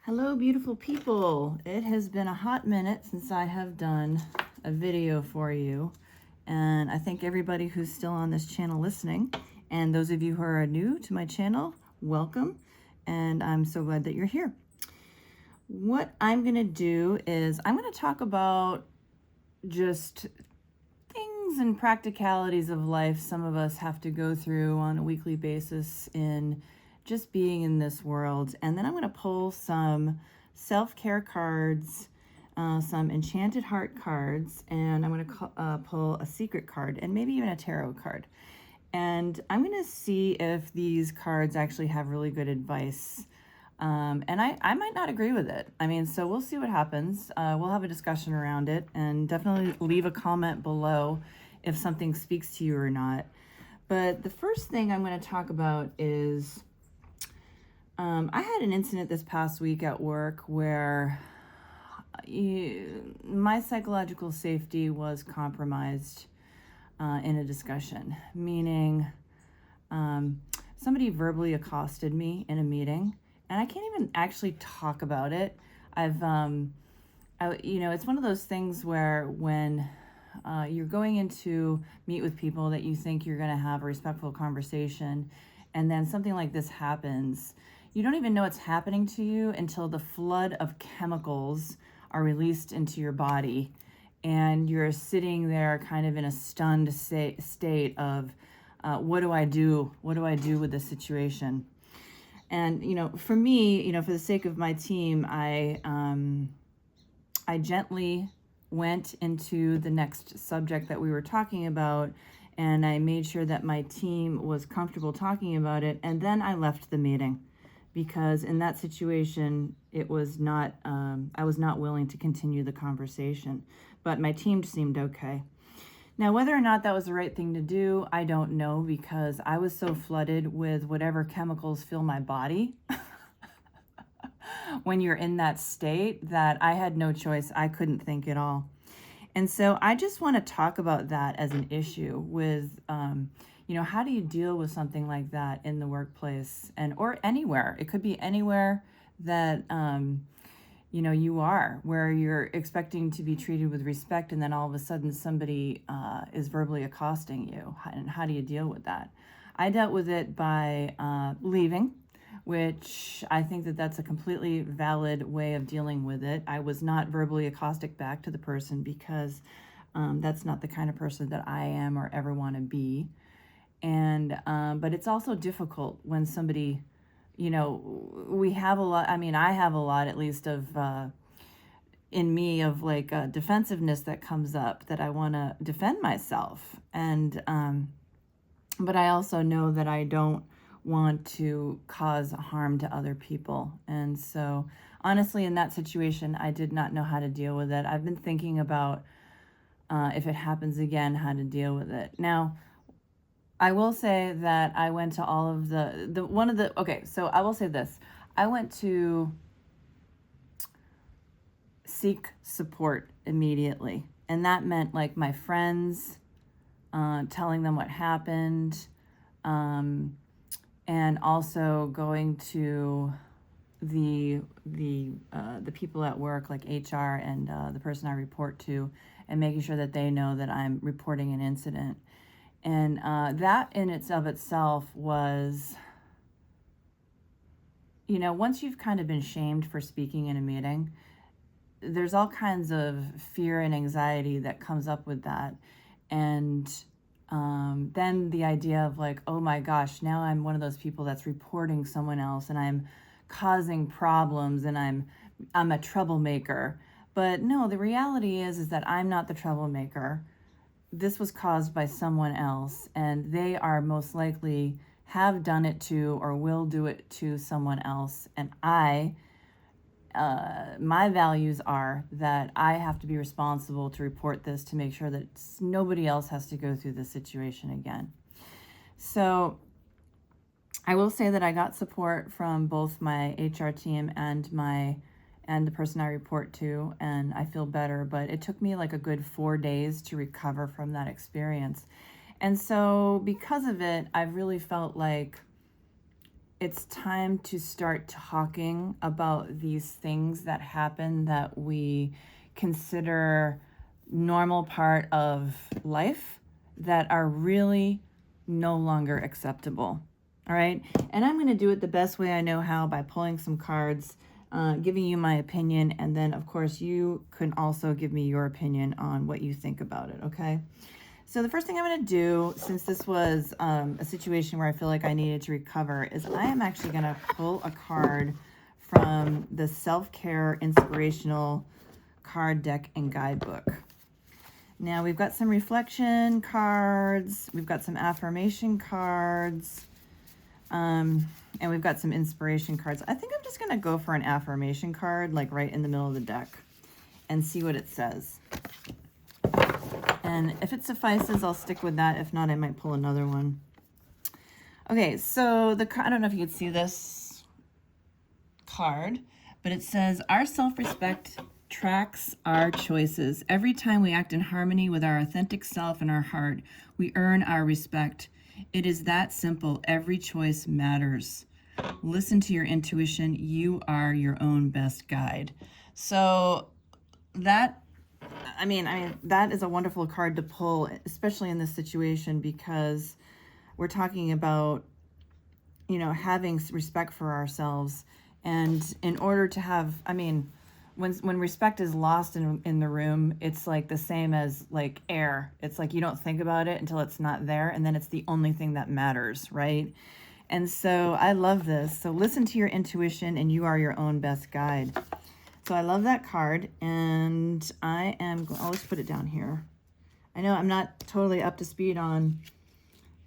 Hello, beautiful people. It has been a hot minute since I have done a video for you, and I thank everybody who's still on this channel listening, and those of you who are new to my channel, welcome, and I'm so glad that you're here. What I'm going to do is I'm going to talk about just things and practicalities of life some of us have to go through on a weekly basis in just being in this world. And then I'm going to pull some self-care cards, some Enchanted Heart cards, and I'm going to pull a secret card and maybe even a tarot card. And I'm going to see if these cards actually have really good advice. And I might not agree with it. I mean, so we'll see what happens. We'll have a discussion around it, and definitely leave a comment below if something speaks to you or not. But the first thing I'm going to talk about is I had an incident this past week at work where my psychological safety was compromised in a discussion, meaning somebody verbally accosted me in a meeting, and I can't even actually talk about it. It's one of those things where when you're going in to meet with people that you think you're going to have a respectful conversation, and then something like this happens, you don't even know it's happening to you until the flood of chemicals are released into your body, and you're sitting there kind of in a stunned state of, what do I do? What do I do with this situation? And, for me, for the sake of my team, I gently went into the next subject that we were talking about, and I made sure that my team was comfortable talking about it, and then I left the meeting because in that situation, it was not, I was not willing to continue the conversation, but my team seemed okay. Now, whether or not that was the right thing to do, I don't know, because I was so flooded with whatever chemicals fill my body when you're in that state that I had no choice. I couldn't think at all. And so I just want to talk about that as an issue with, how do you deal with something like that in the workplace or anywhere? It could be anywhere that, you are, where you're expecting to be treated with respect, and then all of a sudden somebody is verbally accosting you. And how do you deal with that? I dealt with it by leaving, which I think that that's a completely valid way of dealing with it. I was not verbally accostic back to the person because that's not the kind of person that I am or ever want to be. And but it's also difficult when somebody, we have a lot, I have a lot, at least, of in me, of like defensiveness that comes up, that I want to defend myself. And but I also know that I don't want to cause harm to other people. And so honestly, in that situation, I did not know how to deal with it. I've been thinking about if it happens again, how to deal with it. Now, I will say that I went to all of so I will say this. I went to seek support immediately. And that meant like my friends, telling them what happened, and also going to the people at work, like HR and the person I report to, and making sure that they know that I'm reporting an incident. And that in itself was, once you've kind of been shamed for speaking in a meeting, there's all kinds of fear and anxiety that comes up with that. And then the idea of like, oh my gosh, now I'm one of those people that's reporting someone else, and I'm causing problems, and I'm a troublemaker. But no, the reality is that I'm not the troublemaker. This was caused by someone else, and they are most likely have done it to or will do it to someone else. And my values are that I have to be responsible to report this, to make sure that nobody else has to go through this situation again. So I will say that I got support from both my HR team and the person I report to, and I feel better, but it took me like a good 4 days to recover from that experience. And so because of it, I've really felt like it's time to start talking about these things that happen that we consider normal part of life that are really no longer acceptable. All right. And I'm going to do it the best way I know how by pulling some cards, giving you my opinion. And then, of course, you can also give me your opinion on what you think about it. Okay. So the first thing I'm going to do, since this was a situation where I feel like I needed to recover, is I am actually going to pull a card from the Self-Care Inspirational Card Deck and Guidebook. Now we've got some reflection cards, we've got some affirmation cards, and we've got some inspiration cards. I think I'm just going to go for an affirmation card, like right in the middle of the deck, and see what it says. And if it suffices, I'll stick with that. If not, I might pull another one. Okay, so I don't know if you can see this card, but it says, our self-respect tracks our choices. Every time we act in harmony with our authentic self and our heart, we earn our respect. It is that simple. Every choice matters. Listen to your intuition. You are your own best guide. So that that is a wonderful card to pull, especially in this situation, because we're talking about, having respect for ourselves. And in order to have, when respect is lost in the room, it's like the same as like air. It's like you don't think about it until it's not there, and then it's the only thing that matters, right? And so I love this. So listen to your intuition, and you are your own best guide. So I love that card, and I'll just put it down here. I know I'm not totally up to speed on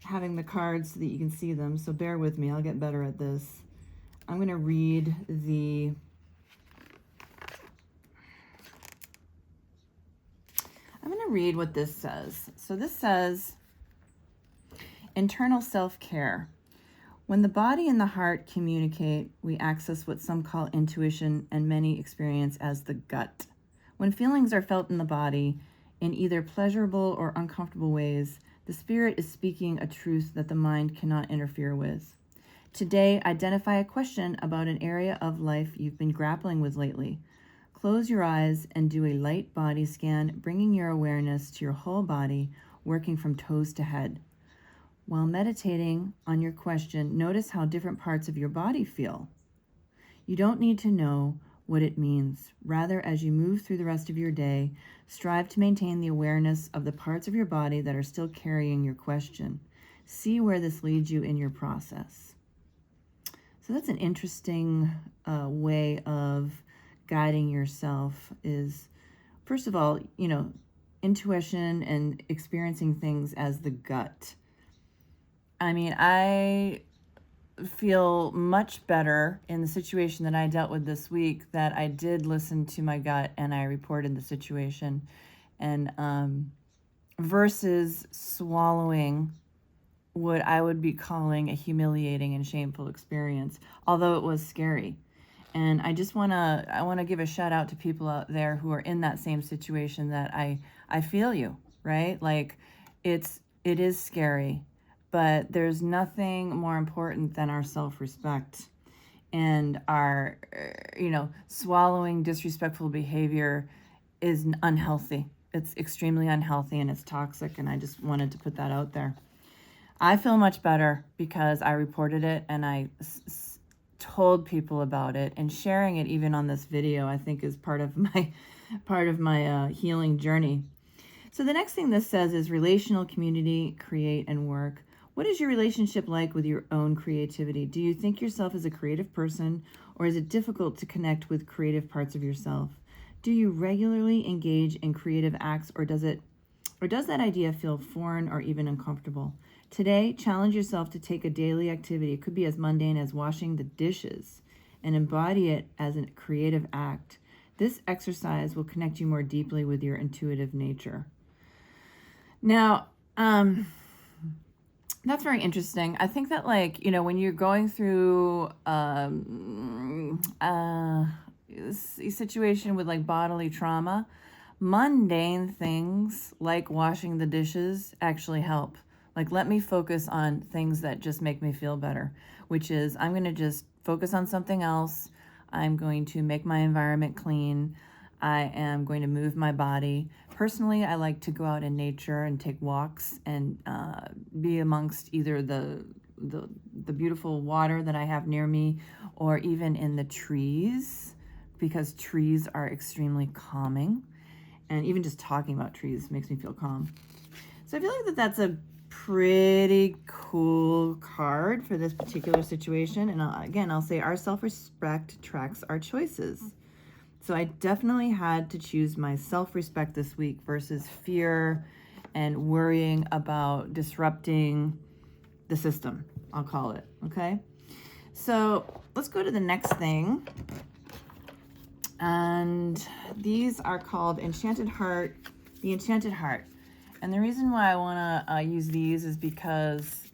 having the cards so that you can see them, so bear with me. I'll get better at this. I'm going to read what this says. So this says, internal self-care. When the body and the heart communicate, we access what some call intuition and many experience as the gut. When feelings are felt in the body in either pleasurable or uncomfortable ways, the spirit is speaking a truth that the mind cannot interfere with. Today, identify a question about an area of life you've been grappling with lately. Close your eyes and do a light body scan, bringing your awareness to your whole body, working from toes to head. While meditating on your question, notice how different parts of your body feel. You don't need to know what it means. Rather, as you move through the rest of your day, strive to maintain the awareness of the parts of your body that are still carrying your question. See where this leads you in your process. So that's an interesting way of guiding yourself is, first of all, intuition and experiencing things as the gut. I feel much better in the situation that I dealt with this week that I did listen to my gut and I reported the situation, and versus swallowing what I would be calling a humiliating and shameful experience, although it was scary. And I want to give a shout out to people out there who are in that same situation, that I feel you, right? Like it is scary, but there's nothing more important than our self-respect, and our, swallowing disrespectful behavior is unhealthy. It's extremely unhealthy and it's toxic. And I just wanted to put that out there. I feel much better because I reported it and I told people about it, and sharing it even on this video, I think, is part of my healing journey. So the next thing this says is relational community, create and work. What is your relationship like with your own creativity? Do you think yourself as a creative person, or is it difficult to connect with creative parts of yourself? Do you regularly engage in creative acts, or does that idea feel foreign or even uncomfortable? Today, challenge yourself to take a daily activity. It could be as mundane as washing the dishes, and embody it as a creative act. This exercise will connect you more deeply with your intuitive nature. Now, that's very interesting. I think that, when you're going through a situation with bodily trauma, mundane things like washing the dishes actually help. Like, let me focus on things that just make me feel better, which is I'm going to just focus on something else. I'm going to make my environment clean. I am going to move my body. Personally, I like to go out in nature and take walks and be amongst either the beautiful water that I have near me, or even in the trees, because trees are extremely calming. And even just talking about trees makes me feel calm. So I feel like that's a pretty cool card for this particular situation. And I'll say our self-respect tracks our choices. So I definitely had to choose my self-respect this week versus fear and worrying about disrupting the system, I'll call it, okay? So let's go to the next thing. And these are called Enchanted Heart, the Enchanted Heart. And the reason why I want to use these is because,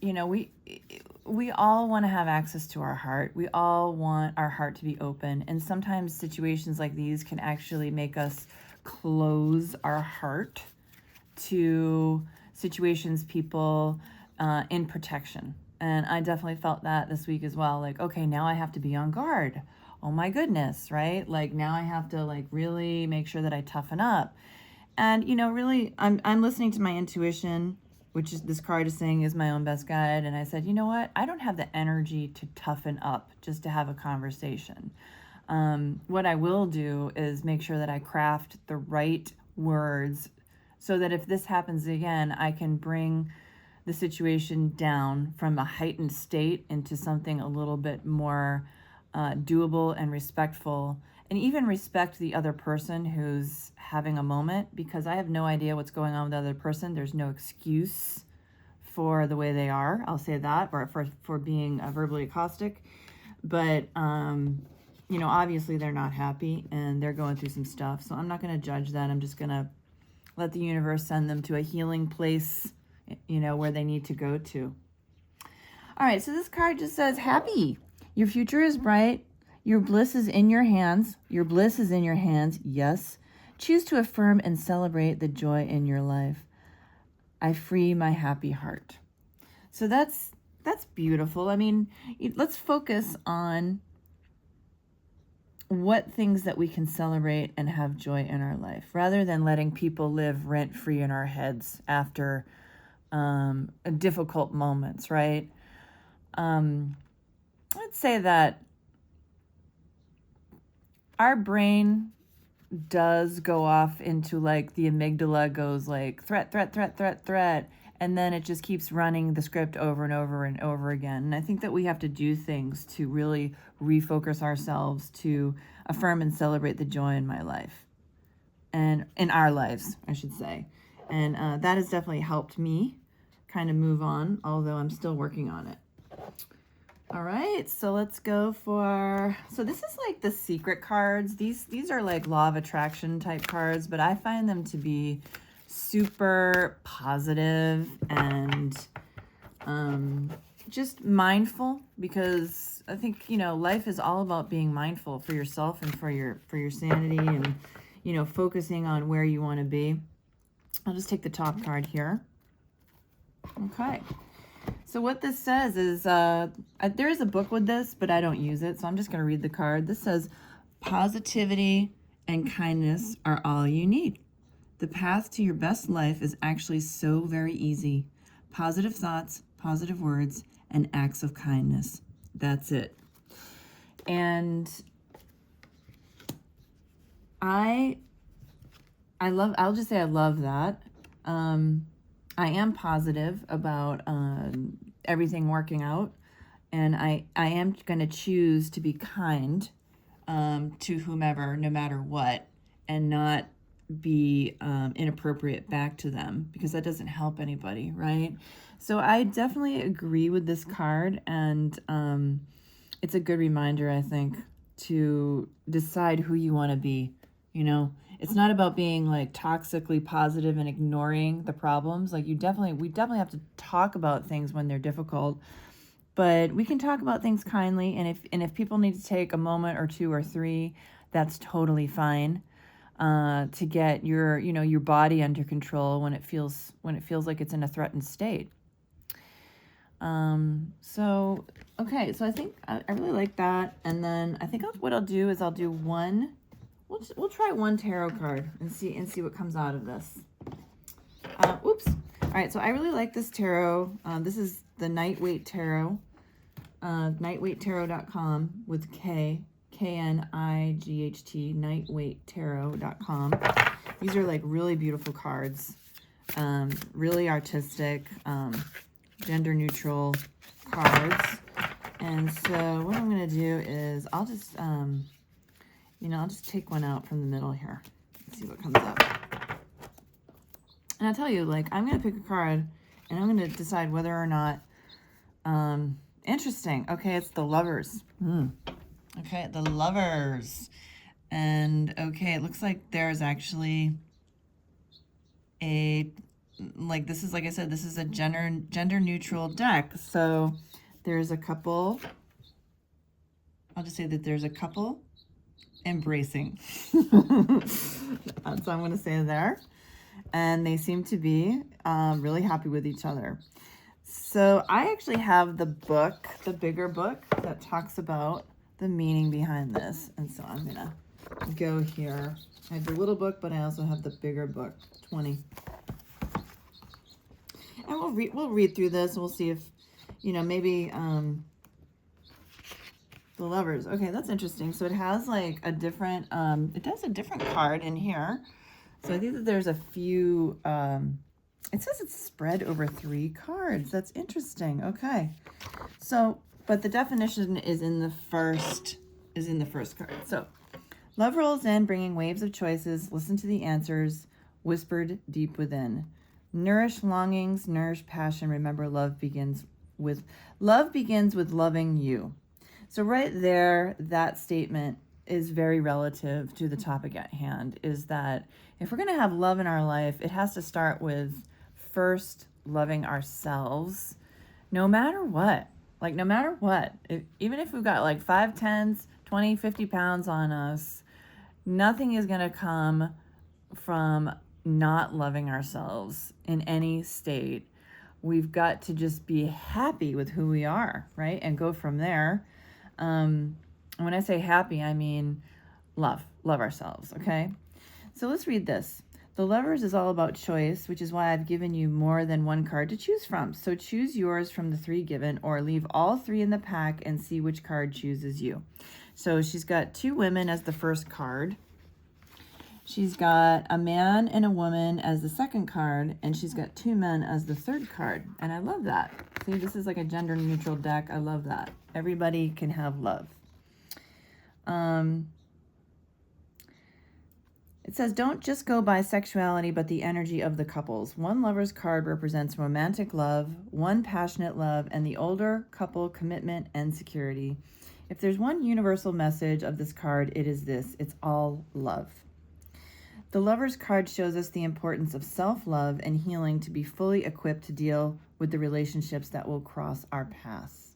you know, we all want to have access to our heart. We all want our heart to be open. And sometimes situations like these can actually make us close our heart to situations, people in protection. And I definitely felt that this week as well. Like, okay, now I have to be on guard. Oh my goodness, right? Like now I have to like really make sure that I toughen up. And, you know, really, I'm listening to my intuition, which is this card is saying is my own best guide. And I said, you know what? I don't have the energy to toughen up just to have a conversation. What I will do is make sure that I craft the right words so that if this happens again, I can bring the situation down from a heightened state into something a little bit more doable and respectful, and even respect the other person who's having a moment, because I have no idea what's going on with the other person. There's no excuse for the way they are, I'll say that, or for being verbally caustic. But, you know, obviously they're not happy and they're going through some stuff. So I'm not going to judge that. I'm just going to let the universe send them to a healing place, you know, where they need to go to. All right, so this card just says, happy. Your future is bright. Your bliss is in your hands. Your bliss is in your hands, yes. Choose to affirm and celebrate the joy in your life. I free my happy heart. So that's beautiful. I mean, let's focus on what things that we can celebrate and have joy in our life, rather than letting people live rent-free in our heads after difficult moments, right? Let's say that our brain does go off into like the amygdala goes like threat, threat, threat, threat, threat. And then it just keeps running the script over and over and over again. And I think that we have to do things to really refocus ourselves to affirm and celebrate the joy in my life and in our lives, I should say. And that has definitely helped me kind of move on, although I'm still working on it. All right, so let's go for, so this is like the secret cards. These are like law of attraction type cards, but I find them to be super positive and just mindful, because I think, you know, life is all about being mindful for yourself and for your sanity, and, you know, focusing on where you want to be. I'll just take the top card here. Okay. So what this says is, there is a book with this, but I don't use it, so I'm just going to read the card. This says, positivity and kindness are all you need. The path to your best life is actually so very easy. Positive thoughts, positive words, and acts of kindness. That's it. And I'll just say I love that. I am positive about everything working out, and I am going to choose to be kind to whomever, no matter what, and not be inappropriate back to them, because that doesn't help anybody, right? So I definitely agree with this card, and it's a good reminder, I think, to decide who you want to be, you know? It's not about being like toxically positive and ignoring the problems. Like we definitely have to talk about things when they're difficult, but we can talk about things kindly. And if people need to take a moment or two or three, that's totally fine. to get your body under control when it feels like it's in a threatened state. So okay, so I think I really like that. And then I think what I'll do is I'll do one. We'll try one tarot card and see what comes out of this. Oops. All right, so I really like this tarot. This is the Nightweight Tarot, nightweighttarot.com with Knight, nightweighttarot.com. These are like really beautiful cards, really artistic, gender neutral cards. And so what I'm going to do is I'll just, I'll just take one out from the middle here and see what comes up. And I'll tell you, like, I'm going to pick a card and I'm going to decide whether or not, interesting. Okay, it's the Lovers. Okay, the Lovers. And okay, it looks like there's actually this is, like I said, this is a gender neutral deck. So there's a couple, I'll just say that there's a couple embracing. That's what I'm going to say there. And they seem to be really happy with each other. So I actually have the book, the bigger book that talks about the meaning behind this. And so I'm going to go here. I have the little book, but I also have the bigger book, 20. And we'll read through this. We'll see if, maybe the Lovers. Okay, that's interesting. So it has like a different, it does a different card in here. So I think that there's a few, it says it's spread over 3 cards. That's interesting. Okay. So, but the definition is in the first card. So, love rolls in, bringing waves of choices. Listen to the answers, whispered deep within. Nourish longings, nourish passion. Remember, love begins with loving you. So right there, that statement is very relative to the topic at hand, is that if we're going to have love in our life, it has to start with first loving ourselves, no matter what. Like, no matter what, even if we've got like 5, 10, 20, 50 pounds on us, nothing is going to come from not loving ourselves in any state. We've got to just be happy with who we are, right? And go from there. And when I say happy, I mean love ourselves, okay? So let's read this. The Lovers is all about choice, which is why I've given you more than one card to choose from. So choose yours from the 3 given, or leave all 3 in the pack and see which card chooses you. So she's got 2 women as the first card. She's got a man and a woman as the second card, and she's got 2 men as the third card. And I love that. See, this is like a gender neutral deck. I love that. Everybody can have love. It says, don't just go by sexuality, but the energy of the couples. One Lover's card represents romantic love, one passionate love, and the older couple commitment and security. If there's one universal message of this card, it is this: it's all love. The Lover's card shows us the importance of self-love and healing to be fully equipped to deal with the relationships that will cross our paths.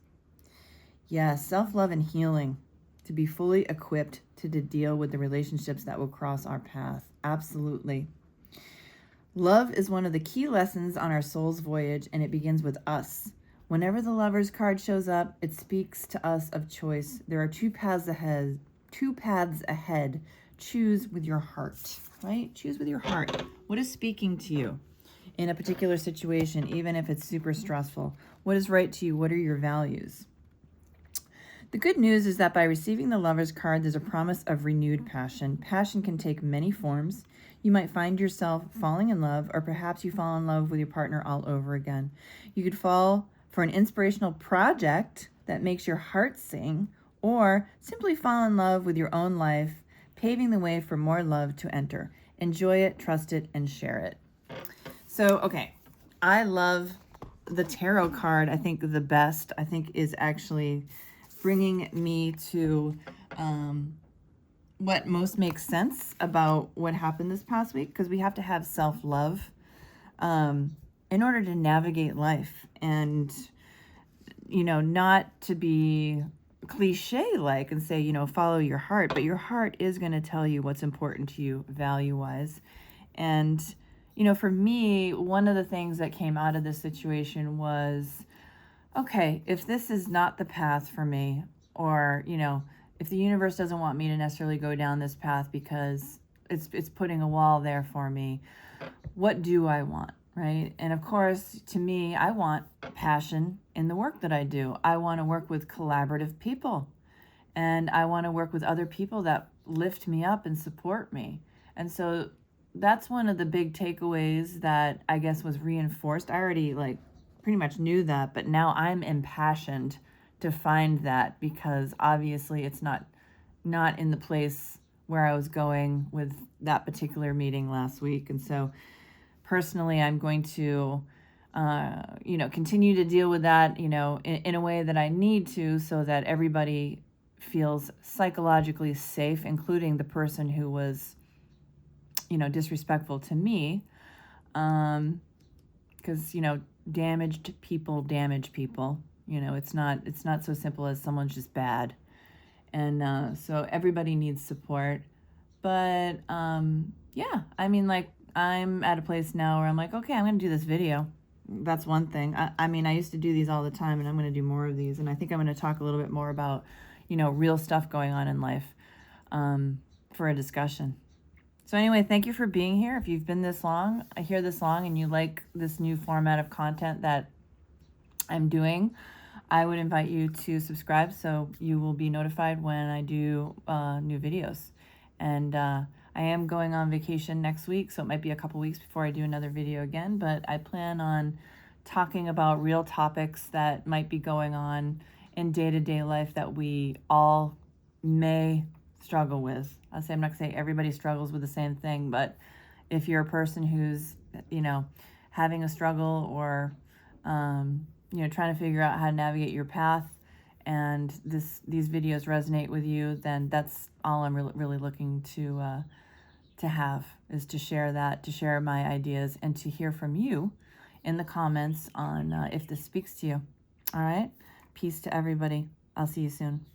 Yes, self-love and healing to be fully equipped to deal with the relationships that will cross our path. Absolutely. Love is one of the key lessons on our soul's voyage, and it begins with us. Whenever the Lover's card shows up, it speaks to us of choice. There are 2 paths ahead. 2 paths ahead. Choose with your heart, right? Choose with your heart. What is speaking to you in a particular situation, even if it's super stressful? What is right to you? What are your values? The good news is that by receiving the Lover's card, there's a promise of renewed passion. Passion can take many forms. You might find yourself falling in love, or perhaps you fall in love with your partner all over again. You could fall for an inspirational project that makes your heart sing, or simply fall in love with your own life, paving the way for more love to enter. Enjoy it, trust it, and share it. So, okay, I love the tarot card. I think the best, is actually bringing me to what most makes sense about what happened this past week, because we have to have self-love in order to navigate life, and not to be cliche like and say, you know, follow your heart, but your heart is going to tell you what's important to you value wise. And, you know, for me, one of the things that came out of this situation was, okay, if this is not the path for me, or, you know, if the universe doesn't want me to necessarily go down this path because it's putting a wall there for me, what do I want, right? And of course, to me, I want passion in the work that I do. I want to work with collaborative people, and I want to work with other people that lift me up and support me. And so that's one of the big takeaways that I guess was reinforced. I already like pretty much knew that, but now I'm impassioned to find that, because obviously it's not in the place where I was going with that particular meeting last week. And so personally, I'm going to you know, continue to deal with that, you know, in a way that I need to, so that everybody feels psychologically safe, including the person who was, you know, disrespectful to me. Because, you know, damaged people damage people. You know, it's not so simple as someone's just bad. And so everybody needs support. But yeah, I mean, like, I'm at a place now where I'm like, okay, I'm going to do this video. That's one thing. I mean, I used to do these all the time, and I'm going to do more of these. And I think I'm going to talk a little bit more about, you know, real stuff going on in life for a discussion. So anyway, thank you for being here. If you've been this long, and you like this new format of content that I'm doing, I would invite you to subscribe so you will be notified when I do new videos. And I am going on vacation next week, so it might be a couple weeks before I do another video again, but I plan on talking about real topics that might be going on in day-to-day life that we all may struggle with. I'm not gonna say everybody struggles with the same thing, but if you're a person who's, you know, having a struggle, or you know, trying to figure out how to navigate your path, and these videos resonate with you, then that's all I'm really looking to have, is to share that, to share my ideas, and to hear from you in the comments on if this speaks to you. All right, peace to everybody. I'll see you soon.